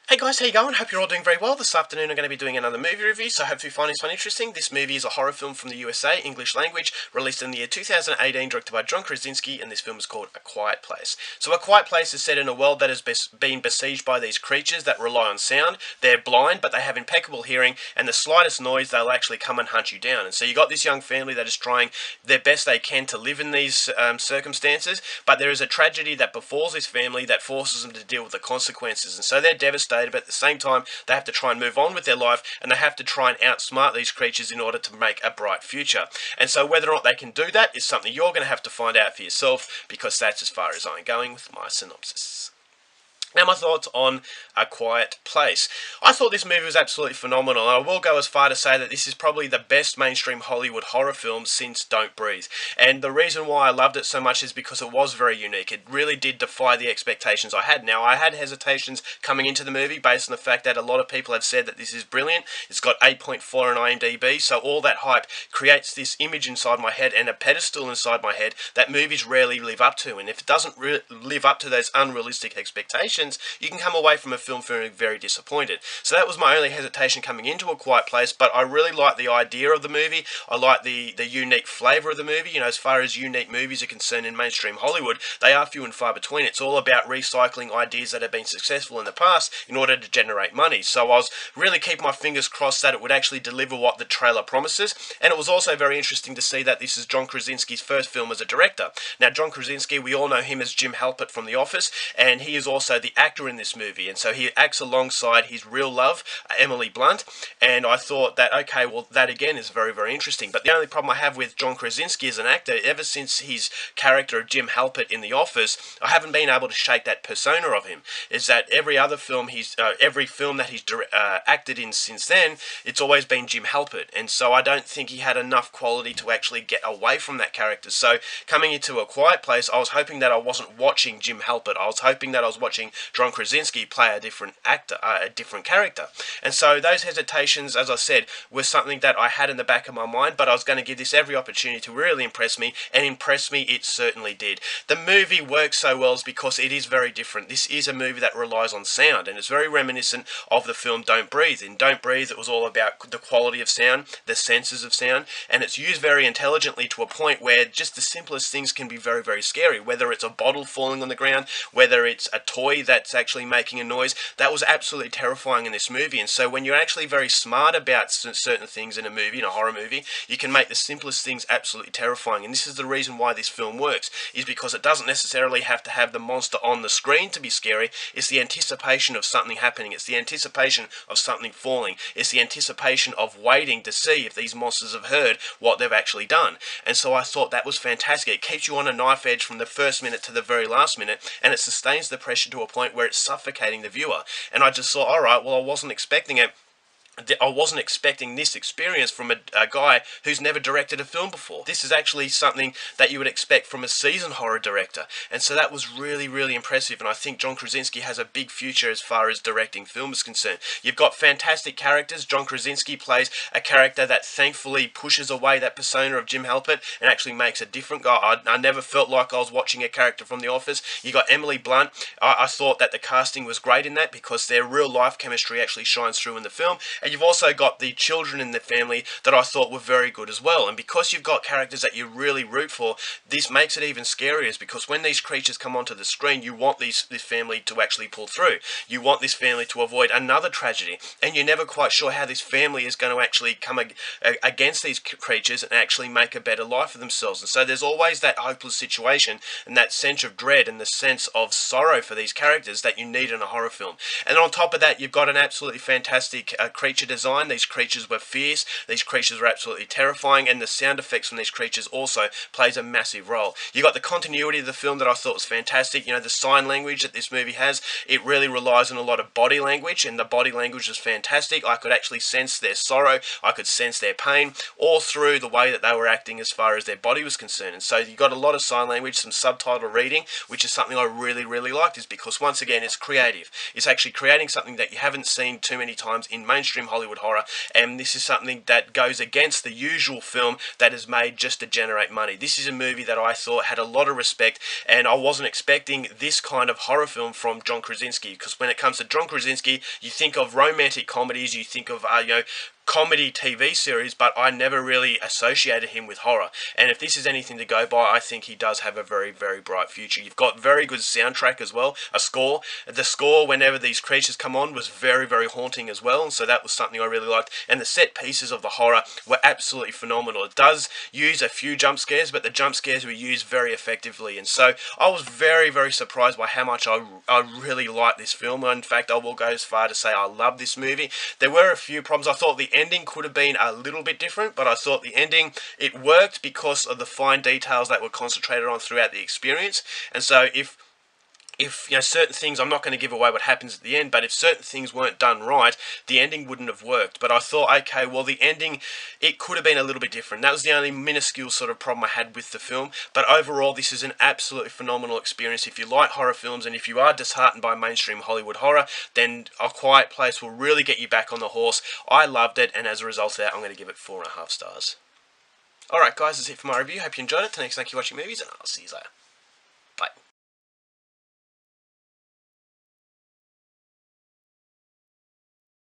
Hey guys, how you going? Hope you're all doing very well. This afternoon I'm going to be doing another movie review, so hopefully you find this one interesting. This movie is a horror film from the USA, English language, released in the year 2018, directed by John Krasinski, and this film is called A Quiet Place. So A Quiet Place is set in a world that has been besieged by these creatures that rely on sound. They're blind, but they have impeccable hearing, and the slightest noise they'll actually come and hunt you down. And so you got this young family that is trying their best they can to live in these circumstances, but there is a tragedy that befalls this family that forces them to deal with the consequences, and so they're devastated, but at the same time they have to try and move on with their life, and they have to try and outsmart these creatures in order to make a bright future. And so whether or not they can do that is something you're going to have to find out for yourself, because that's as far as I'm going with my synopsis. Now, my thoughts on A Quiet Place. I thought this movie was absolutely phenomenal, and I will go as far to say that this is probably the best mainstream Hollywood horror film since Don't Breathe. And the reason why I loved it so much is because it was very unique. It really did defy the expectations I had. Now, I had hesitations coming into the movie based on the fact that a lot of people have said that this is brilliant. It's got 8.4 on IMDb, so all that hype creates this image inside my head and a pedestal inside my head that movies rarely live up to. And if it doesn't live up to those unrealistic expectations, you can come away from a film feeling very disappointed. So that was my only hesitation coming into A Quiet Place, but I really like the idea of the movie. I like the unique flavour of the movie. You know, as far as unique movies are concerned in mainstream Hollywood, they are few and far between. It's all about recycling ideas that have been successful in the past in order to generate money. So I was really keeping my fingers crossed that it would actually deliver what the trailer promises. And it was also very interesting to see that this is John Krasinski's first film as a director. Now, John Krasinski, we all know him as Jim Halpert from The Office, and he is also the actor in this movie, and so he acts alongside his real love, Emily Blunt. And I thought that, okay, well, that again is very, very interesting. But the only problem I have with John Krasinski as an actor, ever since his character of Jim Halpert in The Office, I haven't been able to shake that persona of him. Is that every other film every film that he's acted in since then, it's always been Jim Halpert, and so I don't think he had enough quality to actually get away from that character. So coming into A Quiet Place, I was hoping that I wasn't watching Jim Halpert. I was hoping that I was watching John Krasinski play a different actor, a different character. And so those hesitations, as I said, were something that I had in the back of my mind, but I was going to give this every opportunity to really impress me, and impress me it certainly did. The movie works so well because it is very different. This is a movie that relies on sound, and it's very reminiscent of the film Don't Breathe. In Don't Breathe, it was all about the quality of sound, the senses of sound, and it's used very intelligently to a point where just the simplest things can be very, very scary. Whether it's a bottle falling on the ground, whether it's a toy that's actually making a noise, that was absolutely terrifying in this movie. And so when you're actually very smart about certain things in a movie, in a horror movie, you can make the simplest things absolutely terrifying. And this is the reason why this film works, is because it doesn't necessarily have to have the monster on the screen to be scary. It's the anticipation of something happening. It's the anticipation of something falling. It's the anticipation of waiting to see if these monsters have heard what they've actually done. And so I thought that was fantastic. It keeps you on a knife edge from the first minute to the very last minute, and it sustains the pressure to a point where it's suffocating the viewer. And I just thought, alright, well, I wasn't expecting it. I wasn't expecting this experience from a guy who's never directed a film before. This is actually something that you would expect from a seasoned horror director. And so that was really, really impressive. And I think John Krasinski has a big future as far as directing film is concerned. You've got fantastic characters. John Krasinski plays a character that thankfully pushes away that persona of Jim Halpert and actually makes a different guy. I never felt like I was watching a character from The Office. You got Emily Blunt. I thought that the casting was great in that, because their real life chemistry actually shines through in the film. And you've also got the children in the family that I thought were very good as well. And because you've got characters that you really root for, this makes it even scarier, because when these creatures come onto the screen, you want this family to actually pull through. You want this family to avoid another tragedy. And you're never quite sure how this family is going to actually come against these creatures and actually make a better life for themselves. And so there's always that hopeless situation and that sense of dread and the sense of sorrow for these characters that you need in a horror film. And on top of that, you've got an absolutely fantastic creature design. These creatures were fierce, these creatures were absolutely terrifying, and the sound effects from these creatures also plays a massive role. You got the continuity of the film that I thought was fantastic. You know, the sign language that this movie has, it really relies on a lot of body language, and the body language is fantastic. I could actually sense their sorrow, I could sense their pain, all through the way that they were acting as far as their body was concerned. And so you got a lot of sign language, some subtitle reading, which is something I really, really liked, is because once again, it's creative. It's actually creating something that you haven't seen too many times in mainstream mainstream Hollywood horror, and this is something that goes against the usual film that is made just to generate money. This is a movie that I thought had a lot of respect, and I wasn't expecting this kind of horror film from John Krasinski, because when it comes to John Krasinski, you think of romantic comedies, you think of comedy TV series, but I never really associated him with horror. And if this is anything to go by, I think he does have a very, very bright future. You've got very good soundtrack as well, a score. The score, whenever these creatures come on, was very, very haunting as well, and so that was something I really liked. And the set pieces of the horror were absolutely phenomenal. It does use a few jump scares, but the jump scares were used very effectively, and so I was very, very surprised by how much I really liked this film. In fact, I will go as far to say I love this movie. There were a few problems. I thought the ending could have been a little bit different, but I thought the ending, it worked because of the fine details that were concentrated on throughout the experience. And so if certain things, I'm not going to give away what happens at the end, but if certain things weren't done right, the ending wouldn't have worked. But I thought, okay, well, the ending, it could have been a little bit different. That was the only minuscule sort of problem I had with the film. But overall, this is an absolutely phenomenal experience. If you like horror films, and if you are disheartened by mainstream Hollywood horror, then A Quiet Place will really get you back on the horse. I loved it, and as a result of that, I'm going to give it 4.5 stars. Alright guys, that's it for my review. Hope you enjoyed it. Thanks for watching movies, and I'll see you later.